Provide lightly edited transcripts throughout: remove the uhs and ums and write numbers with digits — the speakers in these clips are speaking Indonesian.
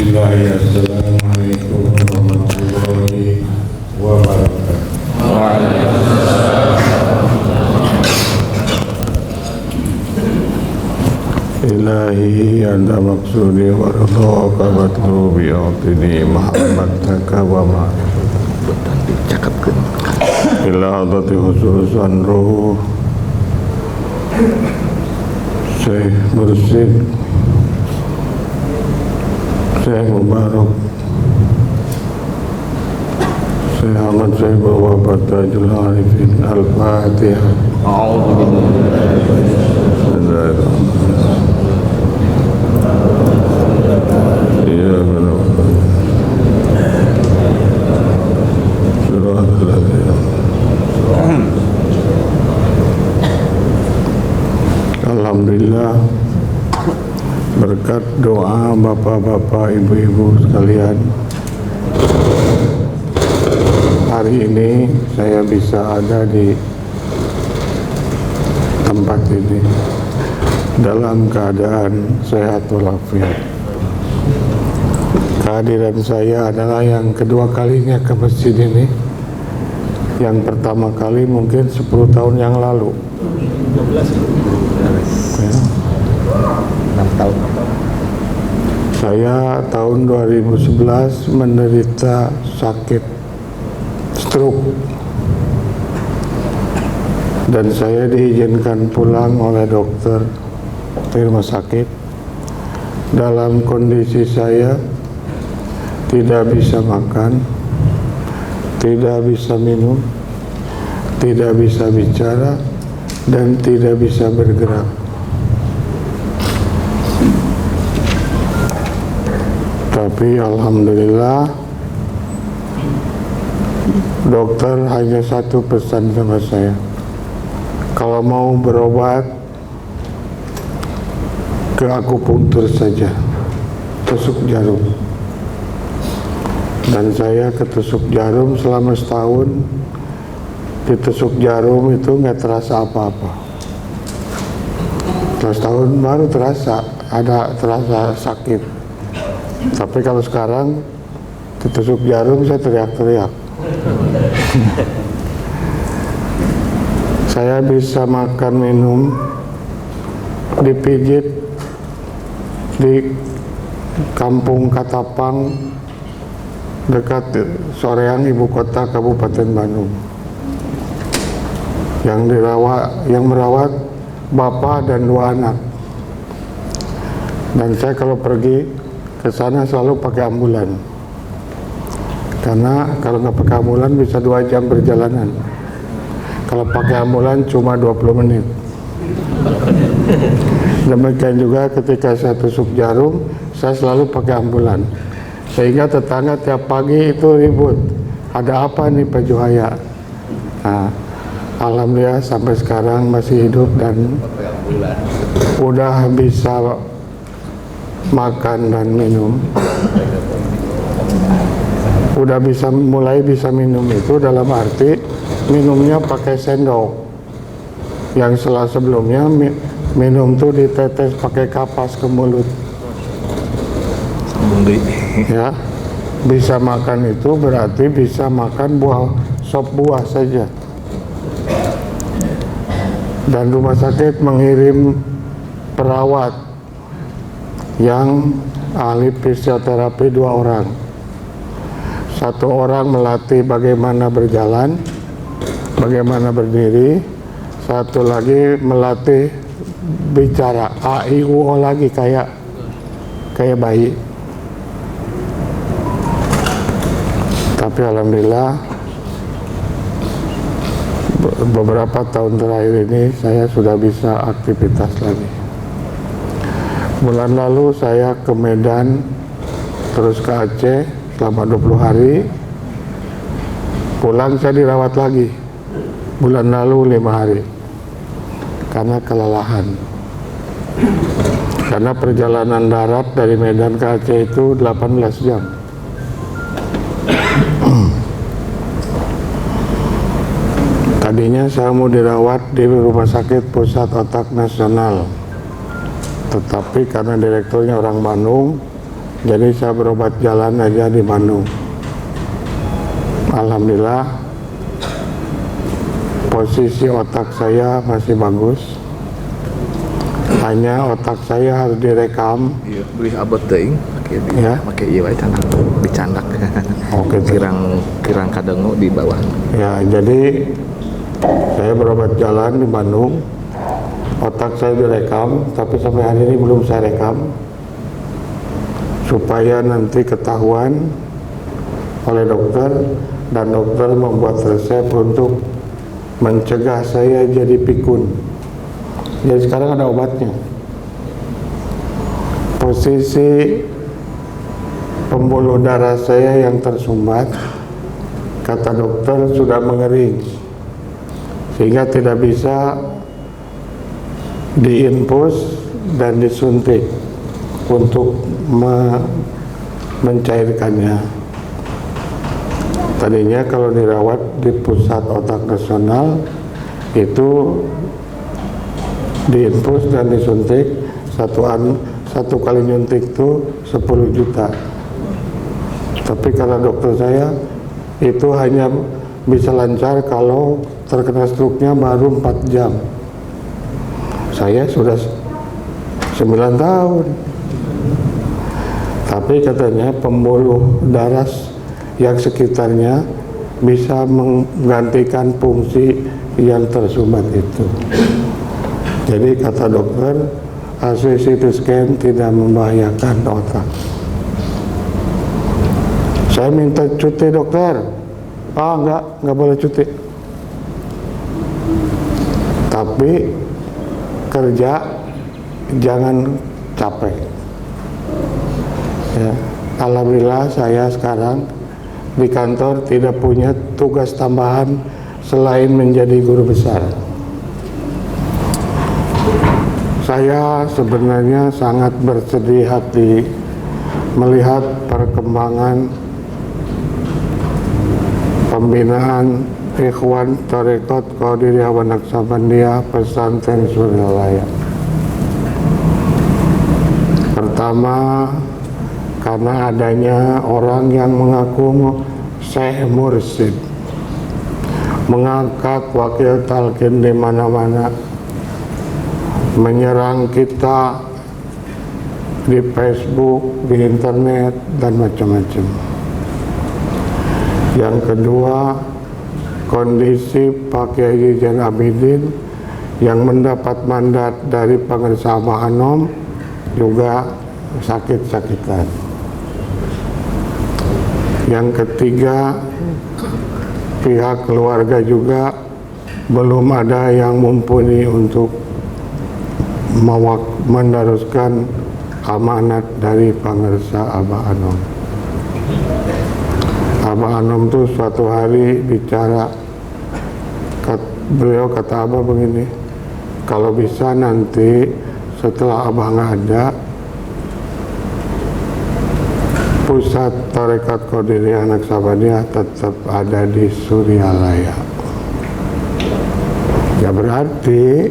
Bismillahirrahmanirrahim. Assalamualaikum warahmatullahi wabarakatuh. Ilahi anta maksudi wa ridhaka matlubi atini mahabbataka wa ma ila hadati khususan ruh Syekh Mursyid Syekh Mubarak Syekh Ahmad Syekh Bapak Tajul Arifin Al-Fatihah. Iya benar. Alhamdulillah, berkat doa bapak-bapak, ibu-ibu sekalian, hari ini saya bisa ada di tempat ini dalam keadaan sehat walafiat. Kehadiran saya adalah yang kedua kalinya ke masjid ini. Yang pertama kali mungkin 10 tahun yang lalu. 6 tahun. Saya tahun 2011 menderita sakit stroke dan saya diizinkan pulang oleh dokter di rumah sakit dalam kondisi saya tidak bisa makan, tidak bisa minum, tidak bisa bicara, dan tidak bisa bergerak. Tapi alhamdulillah dokter hanya satu pesan sama saya, kalau mau berobat ke akupunktur saja, tusuk jarum. Dan saya ketusuk jarum selama setahun. Ditusuk jarum itu nggak terasa apa-apa. Setelah setahun baru terasa sakit. Tapi kalau sekarang ditusuk jarum saya teriak-teriak. Saya bisa makan minum, dipijit di kampung Katapang dekat Soreang, ibu kota Kabupaten Bandung. Yang merawat bapak dan 2 anak. Dan saya kalau pergi ke sana selalu pakai ambulan. Karena kalau nggak pakai ambulan bisa 2 jam perjalanan. Kalau pakai ambulan cuma 20 menit. Demikian juga ketika saya tusuk jarum, saya selalu pakai ambulan. Sehingga tetangga tiap pagi itu ribut, ada apa nih Pak Juhaya? Nah, alhamdulillah sampai sekarang masih hidup dan udah bisa makan dan minum. Udah mulai bisa minum itu dalam arti minumnya pakai sendok. Yang sebelumnya minum tuh ditetes pakai kapas ke mulut. Ya, bisa makan itu berarti bisa makan sop buah saja. Dan rumah sakit mengirim perawat yang ahli fisioterapi 2 orang. 1 orang melatih bagaimana berjalan, bagaimana berdiri, 1 lagi melatih bicara A I U O lagi kayak bayi. Tapi alhamdulillah beberapa tahun terakhir ini saya sudah bisa aktivitas lagi. Bulan lalu saya ke Medan, terus ke Aceh selama 20 hari. Pulang saya dirawat lagi bulan lalu 5 hari karena kelelahan. Karena perjalanan darat dari Medan ke Aceh itu 18 jam. Tadinya saya mau dirawat di Rumah Sakit Pusat Otak Nasional, tetapi karena direkturnya orang Bandung, Jadi saya berobat jalan aja di Bandung. Alhamdulillah posisi otak saya masih bagus. Hanya otak saya harus direkam. Iya, beli abot teuing pakai ieu wae candak dicandak. Oke, kirang kadengu di bawah. ya, jadi saya berobat jalan di Bandung. Otak saya direkam, tapi sampai hari ini belum saya rekam. Supaya nanti ketahuan oleh dokter, dan dokter membuat resep untuk mencegah saya jadi pikun. Jadi sekarang ada obatnya. Posisi pembuluh darah saya yang tersumbat, kata dokter, sudah mengering sehingga tidak bisa diinfus dan disuntik untuk mencairkannya. Tadinya kalau dirawat di pusat otak nasional itu diinfus dan disuntik satu kali nyuntik itu 10 juta. Tapi kata dokter saya itu hanya bisa lancar kalau terkena stroke-nya baru 4 jam. Saya sudah 9 tahun. Tapi katanya pembuluh darah yang sekitarnya bisa menggantikan fungsi yang tersumbat itu. Jadi kata dokter, hasil CT scan tidak membahayakan otak. Saya minta cuti dokter. Enggak boleh cuti. Tapi kerja jangan capek. Ya, alhamdulillah saya sekarang di kantor tidak punya tugas tambahan selain menjadi guru besar. Saya sebenarnya sangat bersedih hati melihat perkembangan pembinaan Ikhwan Tarekat Qadiriyah wa Naqsabandiyah Pesantren Suryalaya. Pertama, karena adanya orang yang mengaku Syekh Mursyid, mengangkat wakil talqin di mana-mana, menyerang kita di Facebook, di internet, dan macam-macam. Yang kedua, kondisi Pak Kiai Zain Abidin yang mendapat mandat dari Pengarsa Abah Anom juga sakit-sakitan. Yang ketiga, pihak keluarga juga belum ada yang mumpuni untuk meneruskan amanat dari Pengarsa Abah Anom. Abah Anom tuh suatu hari bicara, beliau kata Abah begini, kalau bisa nanti setelah Abah nggak ada, pusat Tarekat Qadiriyah Naqsabandiyah tetap ada di Suryalaya. Ya berarti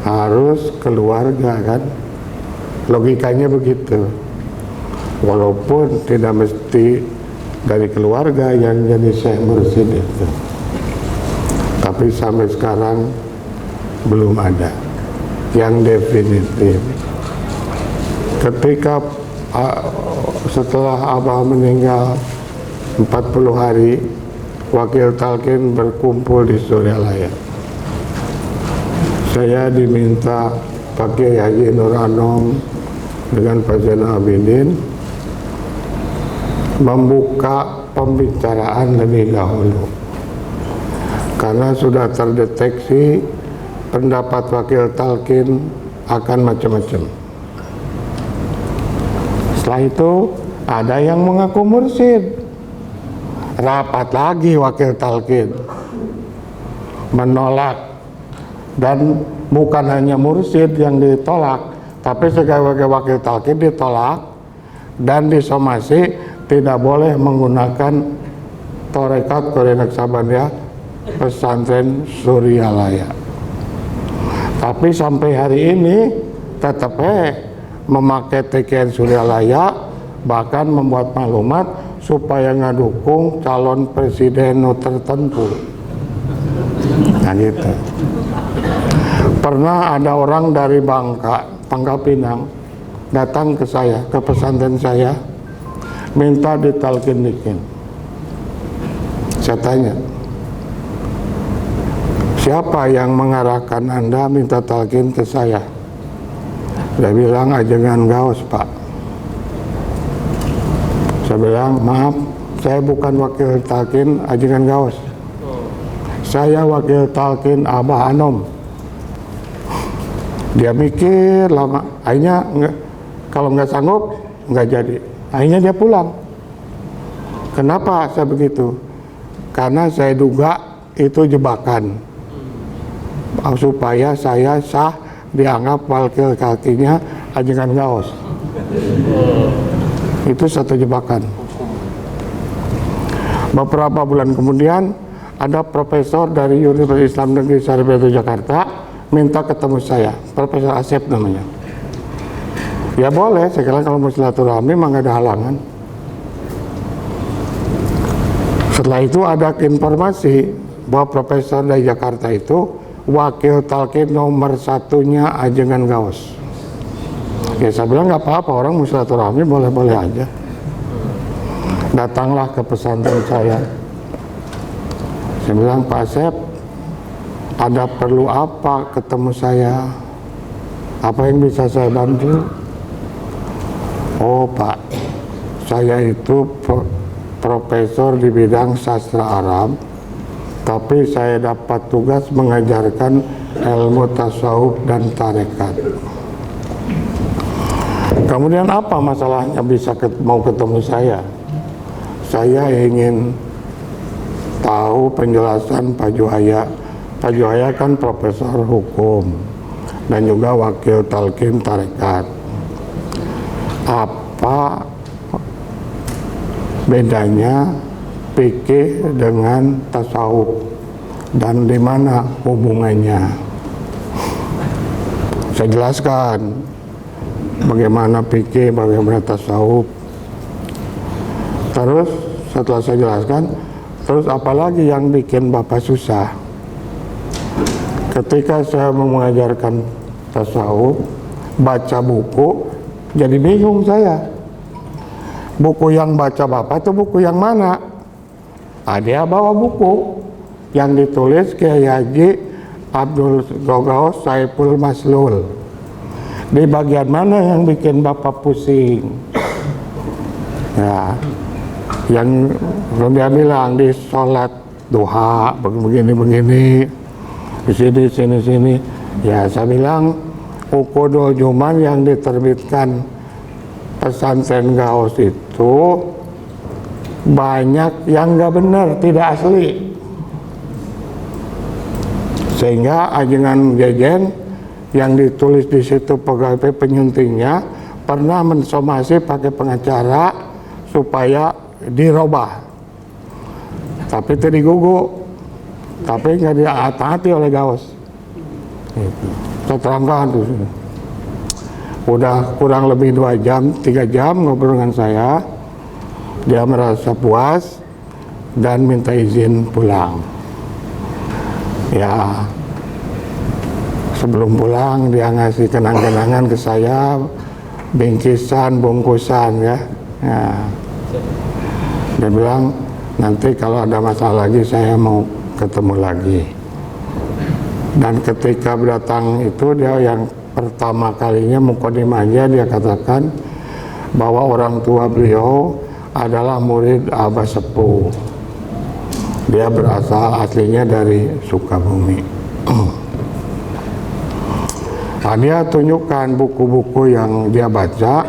harus keluarga kan, logikanya begitu. Walaupun tidak mesti dari keluarga yang jadi Syekh Mursyid itu, tapi sampai sekarang belum ada yang definitif. Ketika setelah Abah meninggal 40 hari, wakil talqin berkumpul di Suryalaya. Saya diminta Pak Kiai Haji Nur Anom dengan Pak Zain Abidin membuka pembicaraan lebih dahulu, karena sudah terdeteksi pendapat wakil talqin akan macam-macam. Setelah itu ada yang mengaku mursyid, rapat lagi wakil talqin menolak, dan bukan hanya mursyid yang ditolak, tapi sebagai wakil talqin ditolak dan disomasi tidak boleh menggunakan Tarekat Qadiriyah Naqsabandiyah Pesantren Suryalaya. Tapi sampai hari ini tetap memakai TKN Suryalaya bahkan membuat maklumat supaya ngedukung calon presiden tertentu. Nah gitu. Pernah ada orang dari Pangkal Pinang datang ke saya, ke pesantren saya, minta ditalkin-dikin. Saya tanya, siapa yang mengarahkan Anda minta talkin ke saya? Dia bilang, Ajengan Gaos, Pak. Saya bilang, maaf, saya bukan wakil talkin Ajengan Gaos. Saya wakil talkin Abah Anom. Dia mikir lama, akhirnya kalau nggak sanggup, nggak jadi. Akhirnya dia pulang. Kenapa saya begitu? Karena saya duga itu jebakan. Supaya saya sah dianggap wakil kakinya Ajengan Gaos. Itu satu jebakan. Beberapa bulan kemudian ada profesor dari Universitas Islam Negeri Sarjito Jakarta minta ketemu saya, Profesor Asep namanya. Ya boleh, saya kira kalau mau silaturahmi mah nggak ada halangan. Setelah itu ada informasi bahwa profesor dari Jakarta itu wakil talkin nomor satunya Ajengan Gaos. Ya saya bilang nggak apa-apa, orang mau silaturahmi boleh-boleh aja. Datanglah ke pesantren saya. Saya bilang, Pak Asep, ada perlu apa ketemu saya? Apa yang bisa saya bantu? Oh Pak, saya itu profesor di bidang sastra Arab, tapi saya dapat tugas mengajarkan ilmu tasawuf dan tarekat. Kemudian apa masalahnya bisa mau ketemu saya? Saya ingin tahu penjelasan Pak Juhaya. Pak Juhaya kan profesor hukum dan juga wakil talkin tarekat. Apa bedanya fikih dengan tasawuf dan di mana hubungannya? Saya jelaskan bagaimana fikih, bagaimana tasawuf. Terus setelah saya jelaskan, terus apalagi yang bikin Bapak susah? Ketika saya mau mengajarkan tasawuf, baca buku, jadi bingung saya. Buku yang baca Bapak itu buku yang mana? Dia bawa buku yang ditulis Kiai Haji Abdul Gogaos Saiful Maslul. Di bagian mana yang bikin Bapak pusing? Ya, yang dia bilang di sholat duha begini-begini, di sini. Ya saya bilang Uqudul Juman yang diterbitkan pesantren Gaos itu banyak yang nggak benar, tidak asli. Sehingga ajengan jejen yang ditulis di situ pegawai penyuntingnya pernah mensomasi pakai pengacara supaya dirubah, tapi itu digugu, tapi nggak ditaati oleh Gaos. Saya terangkan tuh, udah kurang lebih 2 jam, 3 jam ngobrol dengan saya, dia merasa puas dan minta izin pulang. Ya, sebelum pulang dia ngasih kenang-kenangan ke saya, bingkisan, bungkusan ya. Dia bilang nanti kalau ada masalah lagi saya mau ketemu lagi. Dan ketika datang itu dia yang pertama kalinya mukadimahnya dia katakan bahwa orang tua beliau adalah murid Abah Sepuh. Dia berasal aslinya dari Sukabumi. Nah, dia tunjukkan buku-buku yang dia baca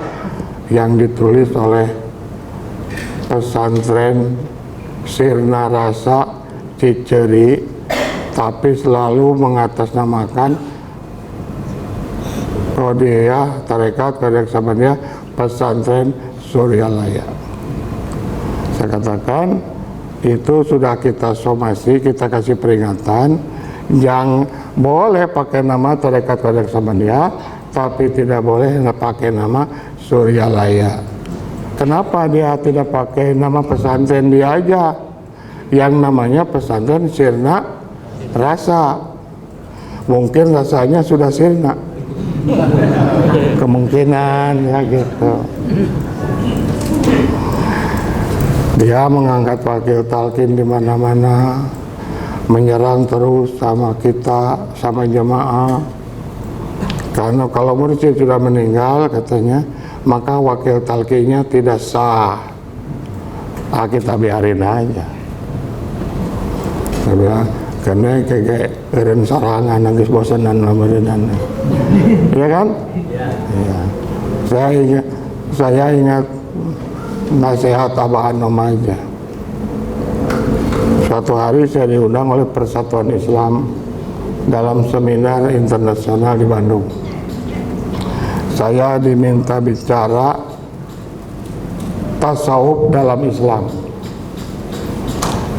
yang ditulis oleh pesantren Sirna Rasa Ciceri, tapi selalu mengatasnamakan Kodiyah Tarekat Kodiyah Sabaniyah pesantren Suryalaya. Saya katakan itu sudah kita somasi, kita kasih peringatan yang boleh pakai nama Tarekat Kodiyah Sabaniyah, tapi tidak boleh pakai nama Suryalaya. Kenapa dia tidak pakai nama pesantren dia aja, yang namanya pesantren sirna rasa? Mungkin rasanya sudah sirna, kemungkinan ya gitu. Dia mengangkat wakil talqin di mana-mana, menyerang terus sama kita, sama jamaah. Karena kalau mursyid sudah meninggal katanya, maka wakil talqinnya tidak sah. Kita biarin aja. Karena kayak keren sarangan nangis bosanan lamaran. Iya kan? Iya. Saya ingat nasihat Abah Anom aja. Suatu hari saya diundang oleh Persatuan Islam dalam seminar internasional di Bandung. Saya diminta bicara tasawuf dalam Islam.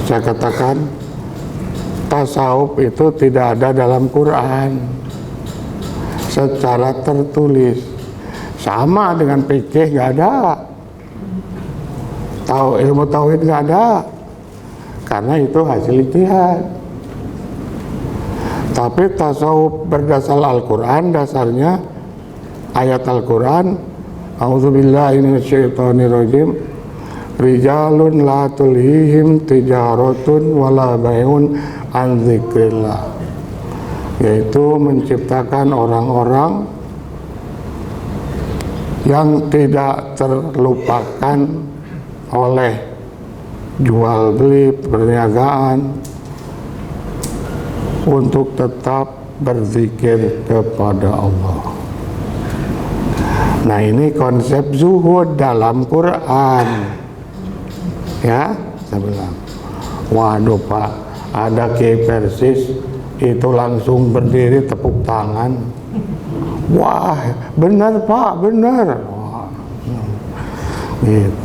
Saya katakan tasawuf itu tidak ada dalam Quran secara tertulis, sama dengan fikih nggak ada, ilmu tauhid nggak ada, karena itu hasil ijtihad. Tapi tasawuf berdasar Al-Quran, dasarnya ayat Al-Quran, a'udzubillahi minasyaitonirrajim, rijalun la tulhihim tijaratun wala bai'un an dzikrillah, yaitu menciptakan orang-orang yang tidak terlupakan oleh jual beli perniagaan untuk tetap berzikir kepada Allah. Nah, ini konsep zuhud dalam Quran. Ya, saya bilang, waduh Pak, ada Kiai Persis itu langsung berdiri tepuk tangan. Wah, benar Pak, benar. Wah, gitu.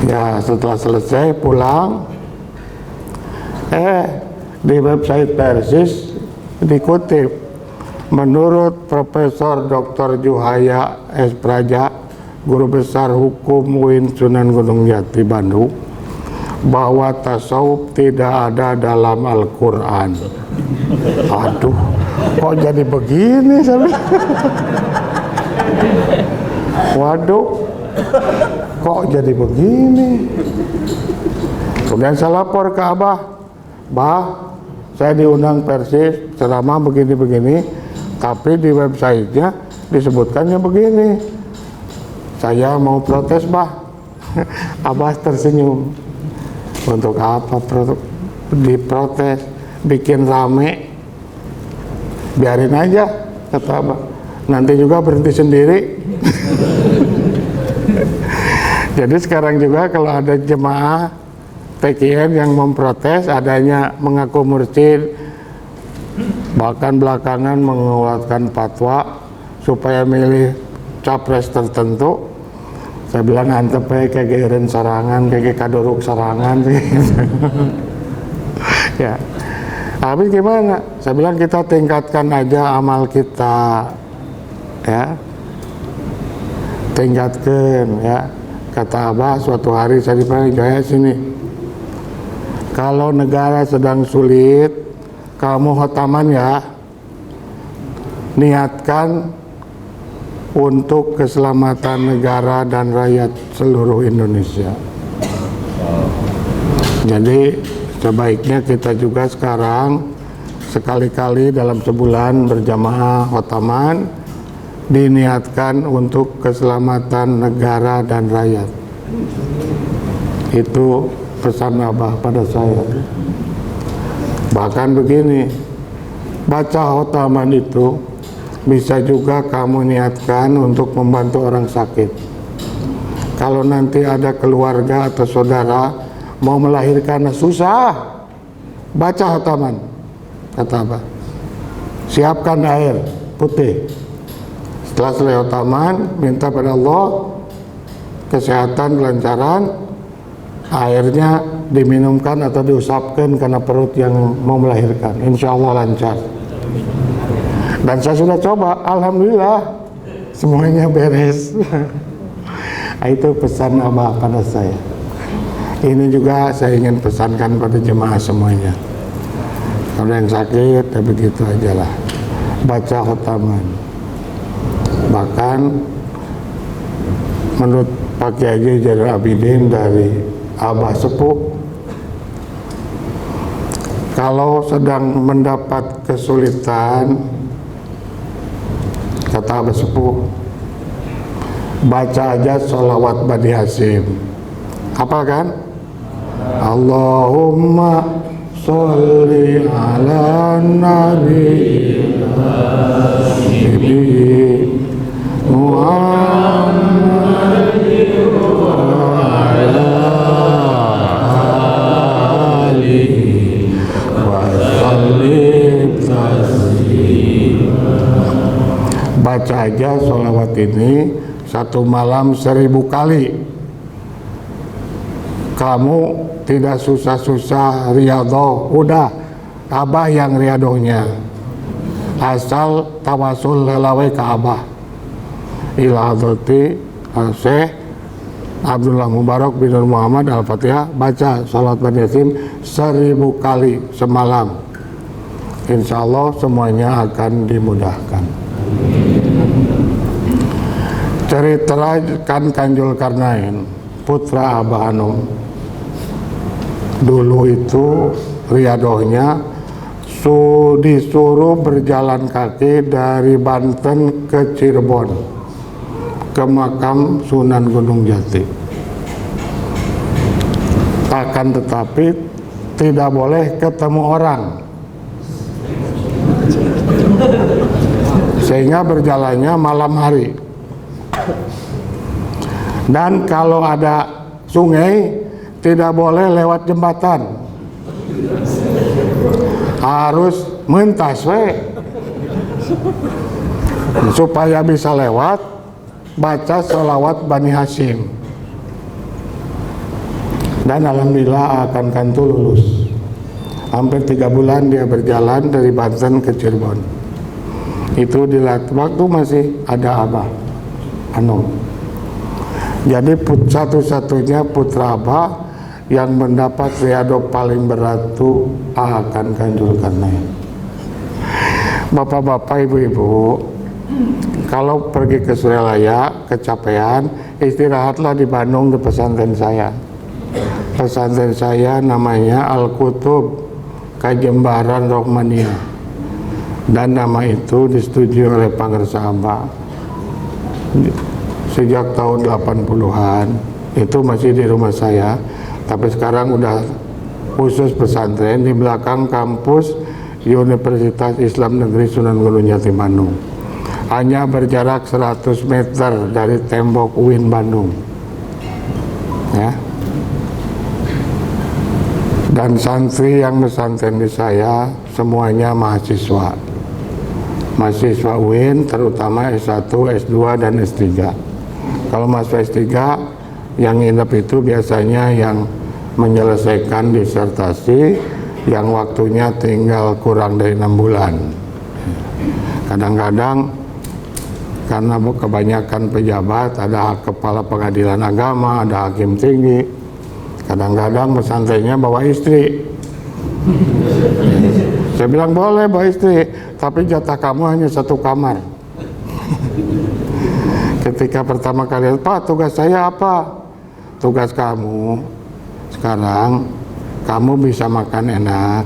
Ya, setelah selesai pulang, di website Persis dikutip, menurut Profesor Dr. Juhaya S. Praja, Guru Besar Hukum UIN Sunan Gunung Jati Bandung, bahwa tasawuf tidak ada dalam Al-Quran. Aduh, kok jadi begini? Waduh, kok jadi begini? Kemudian saya lapor ke Abah, Bah, saya diundang Persis ceramah begini-begini, tapi di websitenya disebutkannya begini. Saya mau protes, Bah. Abah tersenyum. Untuk apa diprotes? Bikin rame, biarin aja, kata Abah. Nanti juga berhenti sendiri. Jadi sekarang juga kalau ada jemaah PKN yang memprotes adanya mengaku mursyid, bahkan belakangan mengeluarkan fatwa supaya milih capres tertentu, saya bilang antep kayak geren sarangan, kayak kadoruk sarangan. Ya, tapi gimana? Saya bilang kita tingkatkan aja amal kita, ya, tingkatkan, ya. Kata Abah, suatu hari saya dipanggil, Jaya sini, kalau negara sedang sulit, kamu khotaman ya, niatkan untuk keselamatan negara dan rakyat seluruh Indonesia. Jadi sebaiknya kita juga sekarang sekali-kali dalam sebulan berjamaah khotaman, diniatkan untuk keselamatan negara dan rakyat. Itu pesan Abah pada saya. Bahkan begini, baca khotaman itu bisa juga kamu niatkan untuk membantu orang sakit. Kalau nanti ada keluarga atau saudara mau melahirkan susah, baca khotaman, kata Abah. Siapkan air putih. Setelah selesai khotaman, minta pada Allah kesehatan, kelancaran, airnya diminumkan atau diusapkan karena perut yang mau melahirkan, insya Allah lancar. Dan saya sudah coba, alhamdulillah semuanya beres. Itu pesan Abah pada saya. Ini juga saya ingin pesankan pada jemaah semuanya. Kalau yang sakit, ya begitu aja lah. Baca khotaman. Bahkan menurut Pak Kiai Zainal Abidin dari Abah Sepuh, kalau sedang mendapat kesulitan, kata Abah Sepuh, baca aja sholawat Bani Hasyim. Apa kan? Allahumma sholli ala nabi Muhammad wa ala alihi wa sallim taslima. Baca aja sholawat ini satu malam 1000 kali. Kamu tidak susah-susah riadoh, udah Abah yang riadohnya, asal tawasul lelawe ke Abah ila hadrati Syekh Abdullah Mubarak bin Nur Muhammad Al-Fatihah. Baca salat Bani Hasyim 1000 kali semalam, insya Allah semuanya akan dimudahkan. Ceritakan Kanjul Karnain, putra Abah Hanum. Dulu itu riadohnya disuruh berjalan kaki dari Banten ke Cirebon, ke makam Sunan Gunung Jati. Akan tetapi tidak boleh ketemu orang, sehingga berjalannya malam hari. Dan kalau ada sungai tidak boleh lewat jembatan, harus mentas supaya bisa lewat. Baca sholawat Bani Hasyim, dan alhamdulillah akan kantu lulus. Hampir 3 bulan dia berjalan dari Banten ke Cirebon. Itu di waktu masih ada Abah Hanum. Jadi satu-satunya putra Abah yang mendapat riado paling berat itu akan Kanjul Karnain. Bapak-bapak, ibu-ibu, kalau pergi ke Suralaya kecapean, istirahatlah di Bandung di pesantren saya. Pesantren saya namanya Al-Qutub Kajembaran Rohmaniyah, dan nama itu disetujui oleh Pangersa Abah sejak tahun 80-an. Itu masih di rumah saya, tapi sekarang udah khusus pesantren di belakang kampus Universitas Islam Negeri Sunan Gunung Jati Bandung. Hanya berjarak 100 meter dari tembok UIN Bandung, ya. Dan santri yang pesantren di saya semuanya mahasiswa UIN, terutama S1, S2, dan S3. Kalau mahasiswa S3 yang nginep itu biasanya yang menyelesaikan disertasi yang waktunya tinggal kurang dari 6 bulan. Kadang-kadang karena kebanyakan pejabat, ada kepala pengadilan agama, ada hakim tinggi, kadang-kadang pesantrennya bawa istri. Saya bilang boleh bawa istri, tapi jatah kamu hanya 1 kamar. Ketika pertama kali, Pak, tugas saya apa? Tugas kamu sekarang, kamu bisa makan enak,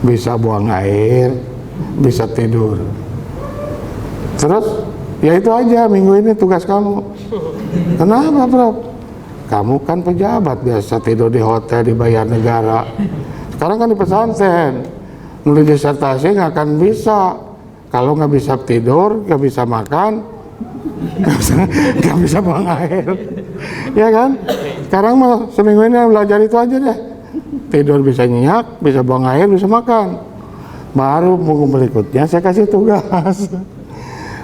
bisa buang air, bisa tidur. Terus ya itu aja minggu ini tugas kamu. Kenapa, Bro? Kamu kan pejabat, biasa tidur di hotel dibayar negara. Sekarang kan di pesantren, nulis disertasi nggak akan bisa. Kalau nggak bisa tidur, nggak bisa makan, nggak bisa buang air, ya kan? Sekarang mah seminggu ini belajar itu aja deh. Tidur bisa nyenyak, bisa buang air, bisa makan. Baru minggu berikutnya saya kasih tugas.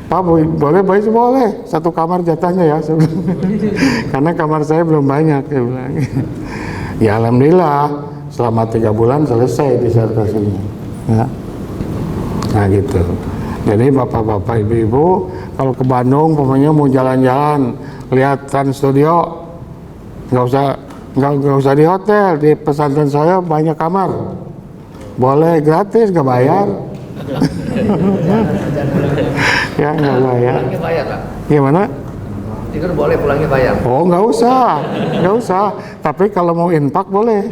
Pak, boleh, boleh. 1 kamar jatahnya ya. Karena kamar saya belum banyak, saya bilang. Ya alhamdulillah, selama 3 bulan selesai disertasinya. Ya. Nah gitu. Jadi bapak-bapak, ibu-ibu, kalau ke Bandung, pokoknya mau jalan-jalan, lihat Trans Studio, nggak usah di hotel, di pesantren saya banyak kamar, boleh gratis, nggak bayar. Ya nggak bayar. Pulangnya bayar, Pak. Gimana? Tidur boleh, pulangnya bayar. Oh nggak usah. Tapi kalau mau infak boleh.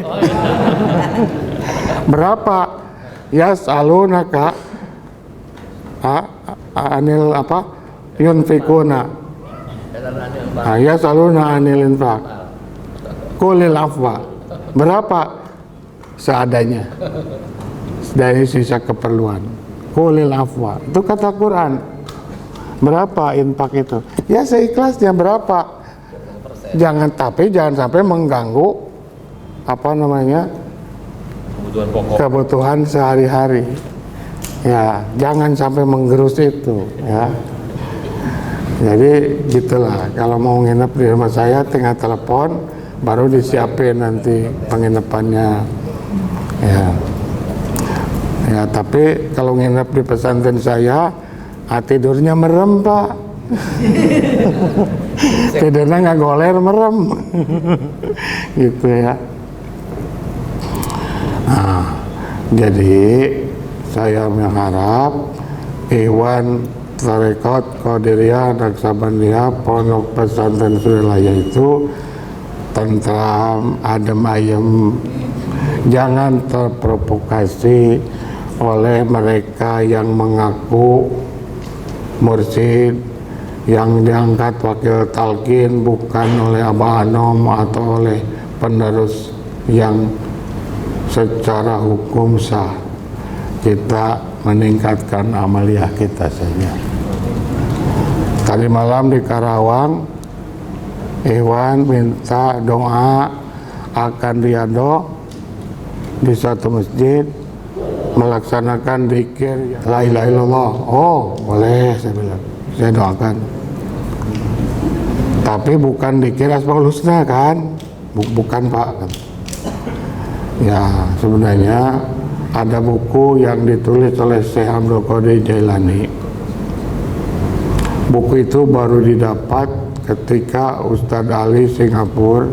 Berapa? Ya selalu naka anil apa? Yunfikuna. Ya selalu anil infak. Kulil afwa. Berapa? Seadanya. Dari sisa keperluan. Kulil afwa. Itu kata Quran. Berapa infak itu? Ya seikhlasnya berapa? Jangan sampai mengganggu apa namanya? Kebutuhan pokok. Kebutuhan sehari-hari. Ya, jangan sampai menggerus itu, ya. Jadi gitulah. Kalau mau nginep di rumah saya, tinggal telepon, baru disiapin nanti penginapannya. Ya, tapi kalau nginep di pesantren saya, tidurnya merem, Pak. Tidurnya nggak goler, merem. Gitu ya. Nah, jadi saya mengharap Iwan Tarekat Qadiriyah Naksabandia Pondok Pesantren Surilaya itu tentram, adem ayem, jangan terprovokasi oleh mereka yang mengaku mursyid, yang diangkat wakil talqin bukan oleh Abah Anom atau oleh penerus yang secara hukum sah. Kita meningkatkan amaliyah kita saja. Tadi malam di Karawang, Iwan minta doa akan riado di satu masjid melaksanakan dzikir la ilaha illallah. Oh boleh, saya bilang, saya doakan. Tapi bukan dzikir Asmaul Husna kan, bukan Pak. Ya sebenarnya ada buku yang ditulis oleh Syekh Abdul Qadir Jailani. Buku itu baru didapat ketika Ustadz Ali Singapura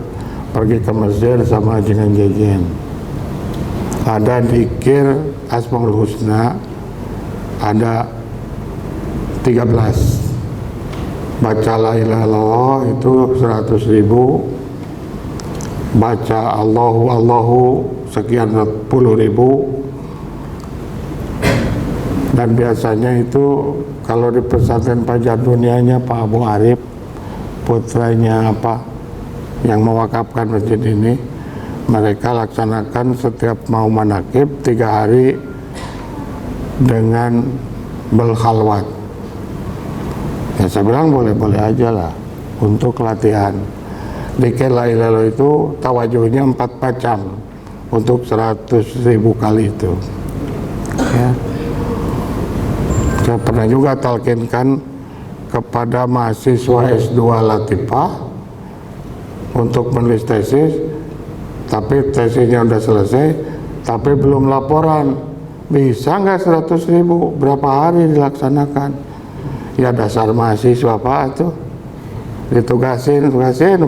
pergi ke Mesir sama dengan Jejen. Ada dzikir Asmaul Husna, ada 13. Baca la ilaha illallah itu 100.000, baca Allahu sekian 10.000, dan biasanya itu kalau di pesantren pajak dunianya Pak Abu Arif, putranya apa yang mewakafkan masjid ini, mereka laksanakan setiap mau manakib 3 hari dengan berkhalwat. Ya saya bilang boleh-boleh aja lah untuk latihan. Dzikir la ilaha illallah itu tawajuhnya 4 macam untuk 100.000 kali itu. Ya. Saya pernah juga talkinkan kepada mahasiswa S2 Latifah untuk menulis tesis, tapi tesisnya udah selesai, tapi belum laporan. Bisa nggak 100.000? Berapa hari dilaksanakan? Ya dasar mahasiswa Pak tuh. Ditugasin,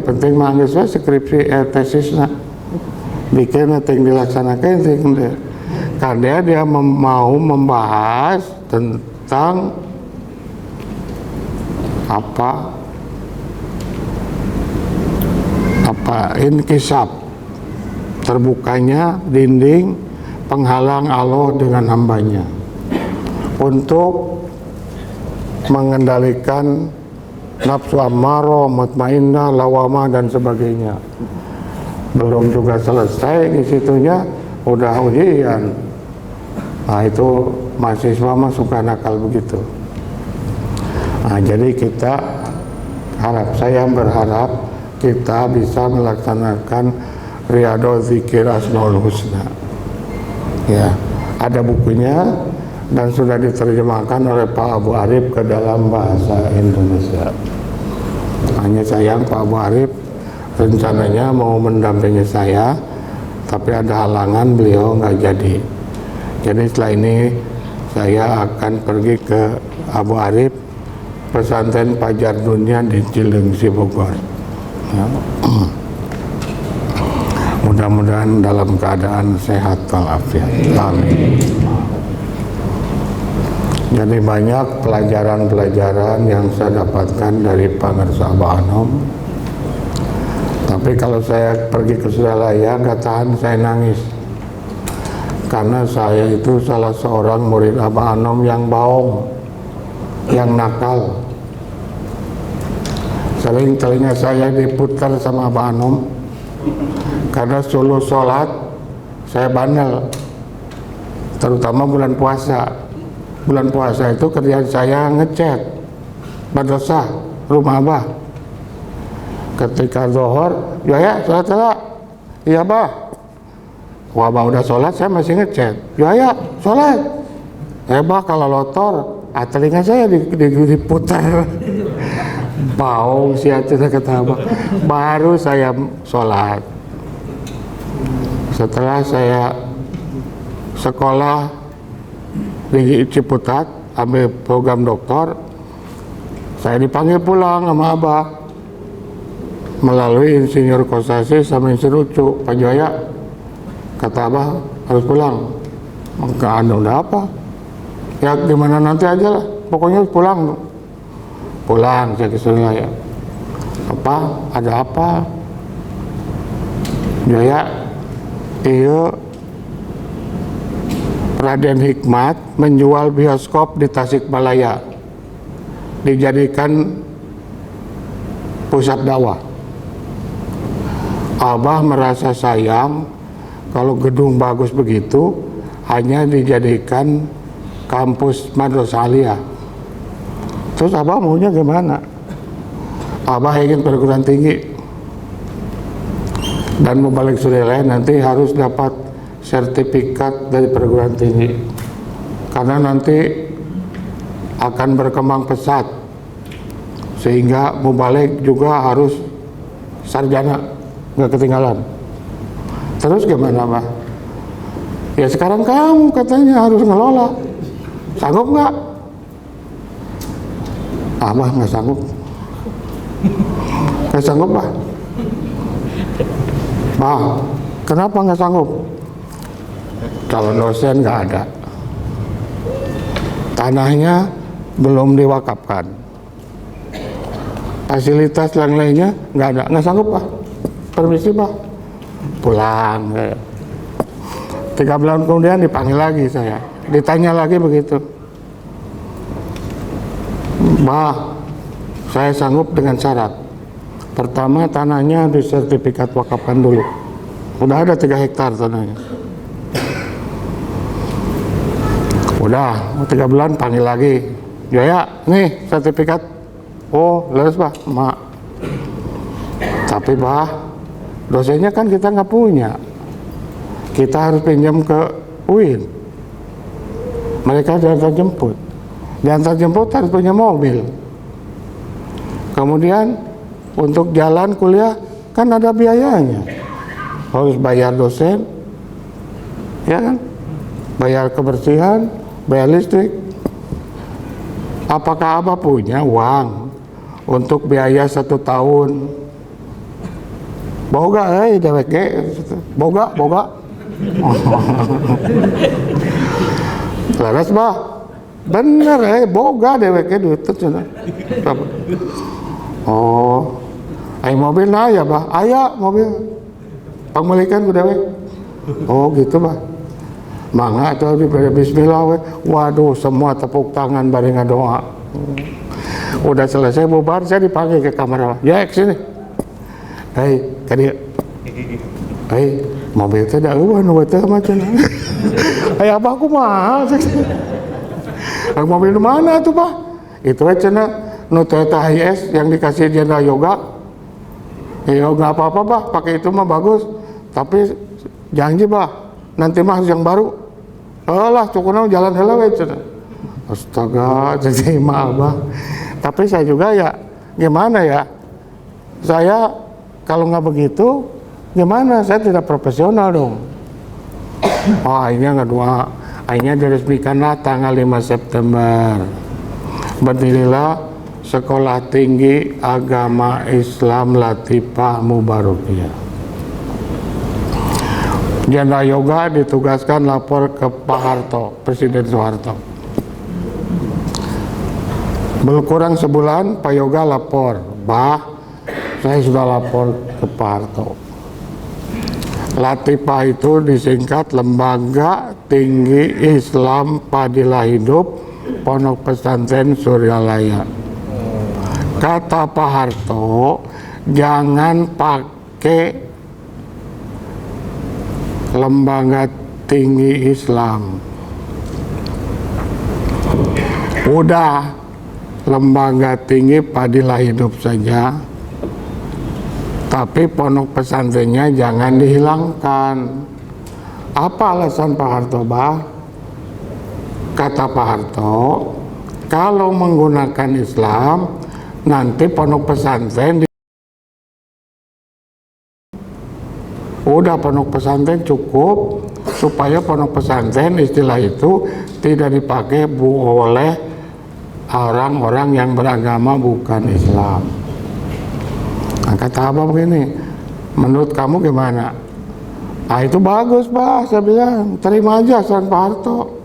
penting mahasiswa skripsi tesisnya. Bikin yang dilaksanakan, karena dia mau membahas tentang apa inkisab, terbukanya dinding penghalang Allah dengan hambanya untuk mengendalikan nafsu ammarah, mutmainnah, lawamah dan sebagainya. Belum juga selesai di situnya udah ujian. Nah itu mahasiswa mah suka nakal begitu. Nah jadi saya berharap kita bisa melaksanakan Riyadhul Dzikir Asmaul Husna. Ya, ada bukunya dan sudah diterjemahkan oleh Pak Abu Arif ke dalam bahasa Indonesia. Hanya sayang Pak Abu Arif rencananya mau mendampingi saya, tapi ada halangan, beliau nggak jadi. Jadi setelah ini saya akan pergi ke Abu Arif pesantren Pajar Dunia di Cilengsi Bogor. Ya. Mudah-mudahan dalam keadaan sehat walafiat. Amin. Jadi banyak pelajaran-pelajaran yang saya dapatkan dari Pangersa Abah Anom. Tapi kalau saya pergi ke Suralaya, nggak tahan, saya nangis. Karena saya itu salah seorang murid Abah Anom yang baong, yang nakal. Sering telinga saya diputar sama Abah Anom. Karena solo sholat saya bandel, terutama bulan puasa. Bulan puasa itu kerjaan saya ngecek madrasah rumah Abah. Ketika zuhur, ya sholat lah, iya Abah. Wah, Abah udah sholat, saya masih ngecek. Ya sholat. Abah kalau lotor, telinga saya diputar. Bau si Aceh, kata Abah. Baru saya sholat. Setelah saya sekolah di Ciputat, ambil program doktor, saya dipanggil pulang sama Abah melalui Insinyur Kosasi sama Insinyur Ucu, Pak Jaya. Kata Abah harus pulang. Enggak ada, udah apa? Ya gimana nanti aja lah, pokoknya pulang. Pulang saya ke Suralaya. Apa? Ada apa? Jaya, iya, Raden Hikmat menjual bioskop di Tasikmalaya, dijadikan pusat dakwah. Abah merasa sayang kalau gedung bagus begitu hanya dijadikan kampus madrasah aliyah. Terus Abah maunya gimana? Abah ingin perguruan tinggi dan mau balik Suralaya nanti harus dapat sertifikat dari perguruan tinggi, karena nanti akan berkembang pesat sehingga mau balik juga harus sarjana, nggak ketinggalan. Terus gimana Abah? Ya sekarang kamu katanya harus ngelola, sanggup nggak? Abah nggak sanggup. Nggak sanggup Bah. Bah, kenapa nggak sanggup? Calon dosen nggak ada, tanahnya belum diwakafkan, fasilitas yang lainnya nggak ada, nggak sanggup Pak. Permisi Pak, pulang. 3 bulan kemudian dipanggil lagi saya, ditanya lagi begitu. Bah, saya sanggup dengan syarat. Pertama, tanahnya disertifikat wakafkan dulu. Udah ada 3 hektar tanahnya. Udah, 3 bulan panggil lagi. Ya, nih sertifikat. Oh, leres Pak, mak. Tapi Pak, dosennya kan kita nggak punya. Kita harus pinjam ke UIN. Mereka diantar jemput. Diantar jemput harus punya mobil. Kemudian untuk jalan kuliah kan ada biayanya. Harus bayar dosen, ya kan? Bayar kebersihan, bayar listrik. Apakah Abah punya uang untuk biaya 1 tahun? Boga, DWG, boga. Laras Bah, bener boga DWG duit itu. Oh, ayo mobil nah ya Bah, aya mobil. Pangmelikan ku dewe. Oh gitu Bah. Mangga atau diberi bismillah we. Waduh, semua tepuk tangan bari ngadoa. Udah selesai bubar, saya dipanggil ke kamar. Ya, sini. Hei, kadieu. Hei, mobil teh da eueuh nu teh macam. Hei, Abah kumaha? Mobil di mana tuh, Pak? Itu cenah nu Toyota Hiace yang dikasih Jenderal Yoga. Ya enggak apa-apa, Bah, pakai itu mah bagus. Tapi janji, Bah, nanti mah yang baru. Alah, cukupnya jalan heula we cenah. Astaga, jadi mah Abah. Tapi saya juga ya gimana ya? Saya kalau nggak begitu gimana? Saya tidak profesional dong. Oh, akhirnya nggak akhirnya diresmikanlah tanggal 5 September. Berdirilah Sekolah Tinggi Agama Islam Latifah Mubarakiyah. Jenderal Yoga ditugaskan lapor ke Pak Harto, Presiden Soeharto. Berkurang sebulan, Pak Yoga lapor, "Bah, saya sudah lapor ke Pak Harto." Latifah itu disingkat Lembaga Tinggi Islam Padilah Hidup Pondok Pesantren Suryalaya. Kata Pak Harto, jangan pakai Lembaga Tinggi Islam. Udah Lembaga Tinggi Padilah Hidup saja. Tapi pondok pesantrennya jangan dihilangkan. Apa alasan Pak Harto, Bah? Kata Pak Harto, kalau menggunakan Islam, nanti pondok pesantren udah pondok pesantren cukup, supaya pondok pesantren istilah itu tidak dipakai oleh orang-orang yang beragama bukan Islam. Nah, kata Abah begini, menurut kamu gimana? Ah, itu bagus, Pak, saya bilang, terima aja saran Pak Harto.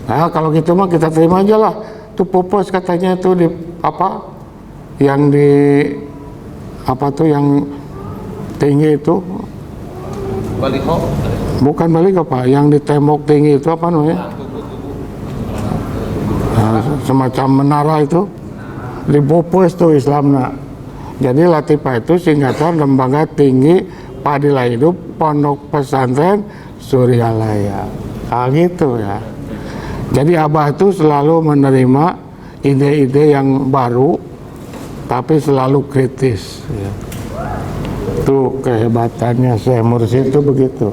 Nah, kalau gitu mah kita terima aja lah. Itu pupus katanya itu di apa? Yang di apa tuh yang tinggi itu? Baliho. Bukan baliho, Pak, yang di tembok tinggi itu apa namanya? Nah, semacam menara itu. Di pupus tuh Islamna. Jadi Latifah itu singkatan Lembaga Tinggi Padilah Hidup Pondok Pesantren Suryalaya. Ah, gitu ya. Jadi Abah itu selalu menerima ide-ide yang baru, tapi selalu kritis. Ya. Itu kehebatannya Syekh Mursyid itu begitu.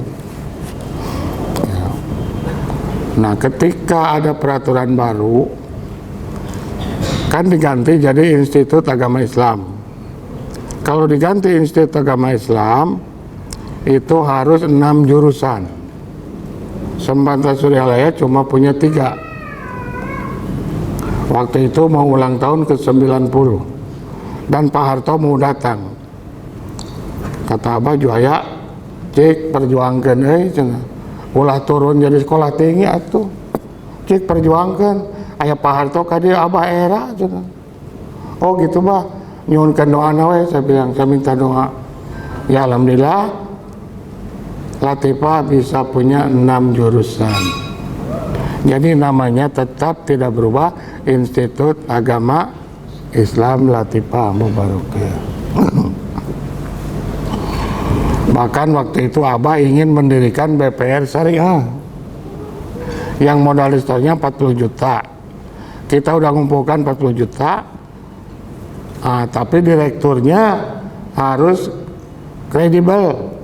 Ya. Nah, ketika ada peraturan baru, kan diganti jadi Institut Agama Islam. Kalau diganti Institut Agama Islam, itu harus 6 jurusan. Pesantren Suryalaya cuma punya 3. Waktu itu mau ulang tahun ke-90. Dan Pak Harto mau datang. Kata Abah, "Juhaya, cik perjuangkan cenah. Ulah turun jadi sekolah tinggi atuh. Cik perjuangkan. Aya Pak Harto ka dieu Abah era cenah." "Oh gitu, Bah. Nyuhunkeun doana we," saya bilang, saya minta doa. Ya alhamdulillah Latifah bisa punya 6 jurusan. Jadi namanya tetap tidak berubah, Institut Agama Islam Latifah Mubarakiyah. Bahkan waktu itu Abah ingin mendirikan BPR Syariah yang modal istornya 40 juta. Kita udah ngumpulkan 40 juta. Tapi direkturnya harus kredibel.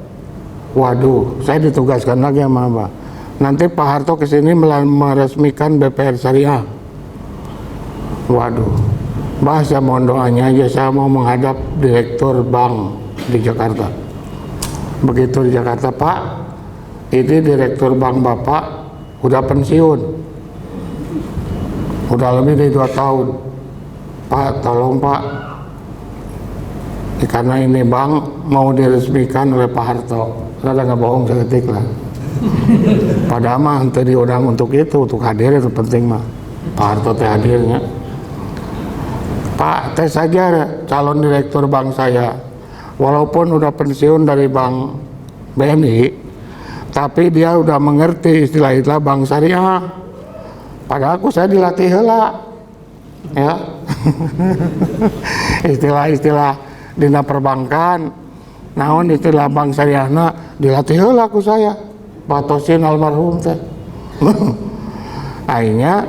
Waduh, saya ditugaskan lagi sama Abah. Nanti Pak Harto kesini meresmikan BPR Syariah. Waduh, Bah, saya mohon doanya aja, saya mau menghadap direktur bank di Jakarta. Begitu di Jakarta, "Pak, ini direktur bank Bapak udah pensiun. Udah lebih dari 2 tahun. Pak, tolong Pak, karena ini bank mau diresmikan oleh Pak Harto." Rada nggak bohong seketik lah. Padahal mah itu diundang untuk itu, untuk hadir itu penting mah. Pak Harto teh hadirnya. "Pak, tes saja calon direktur bank saya. Walaupun udah pensiun dari bank BNI, tapi dia udah mengerti istilah-istilah bank syariah. Padahal aku saya dilatih heula." Ya. Istilah-istilah dina perbankan, naon istilah bank syariahna dilatih heula ku saya. Pak Tosin almarhum teh. Akhirnya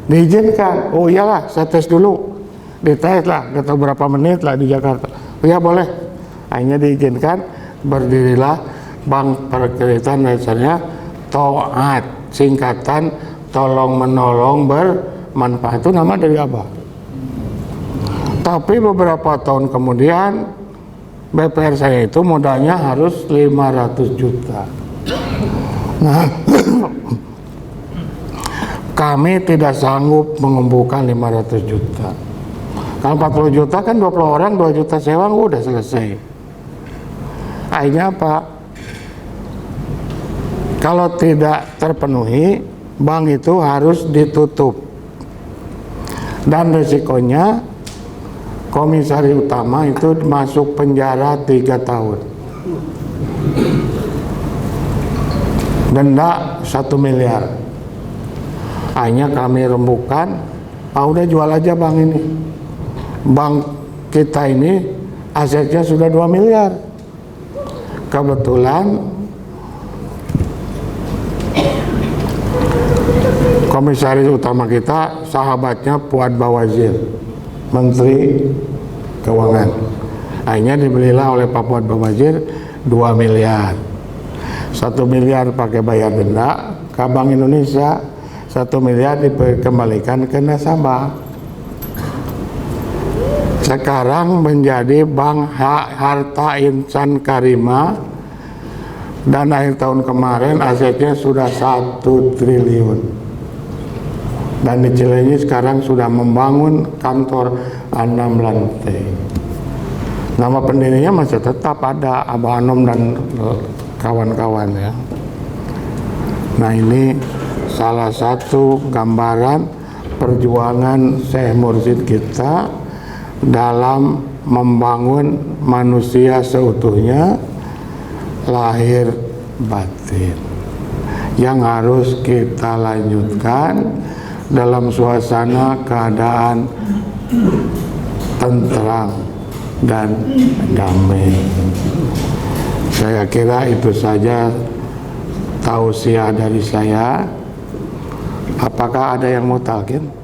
diizinkan. Oh iyalah, saya tes dulu. Dites lah, kata berapa menit lah di Jakarta. Oh ya boleh. Akhirnya diizinkan, berdirilah Bank Perkreditan Syariah Toat, singkatan tolong menolong bermanfaat. Itu nama dari Abah. Tapi beberapa tahun kemudian BPR saya itu modalnya harus 500 juta. Nah, kami tidak sanggup mengumpulkan 500 juta. Kalau 40 juta kan 20 orang 2 juta sewa udah selesai. Akhirnya apa? Kalau tidak terpenuhi, bank itu harus ditutup. Dan resikonya komisaris utama itu masuk penjara 3 tahun. Denda 1 miliar. Akhirnya kami rembukan, udah jual aja bank ini. Bank kita ini asetnya sudah 2 miliar. Kebetulan komisaris utama kita sahabatnya Fuad Bawazir, Menteri Keuangan. Akhirnya dibelilah oleh Pak Fuad Bawazir 2 miliar. 1 miliar pakai bayar denda ke Bank Indonesia, 1 miliar dikembalikan ke nasabah. Sekarang menjadi Bank Harta Insan Karima, dan akhir tahun kemarin asetnya sudah 1 triliun. Dan di Cilenyi sekarang sudah membangun kantor 6 lantai. Nama pendirinya masih tetap ada, Abah Anom dan kawan-kawan ya. Nah, ini salah satu gambaran perjuangan Syekh Mursyid kita dalam membangun manusia seutuhnya, lahir batin, yang harus kita lanjutkan dalam suasana keadaan tentram dan damai. Saya kira itu saja tausiah dari saya. Apakah ada yang mau talqin?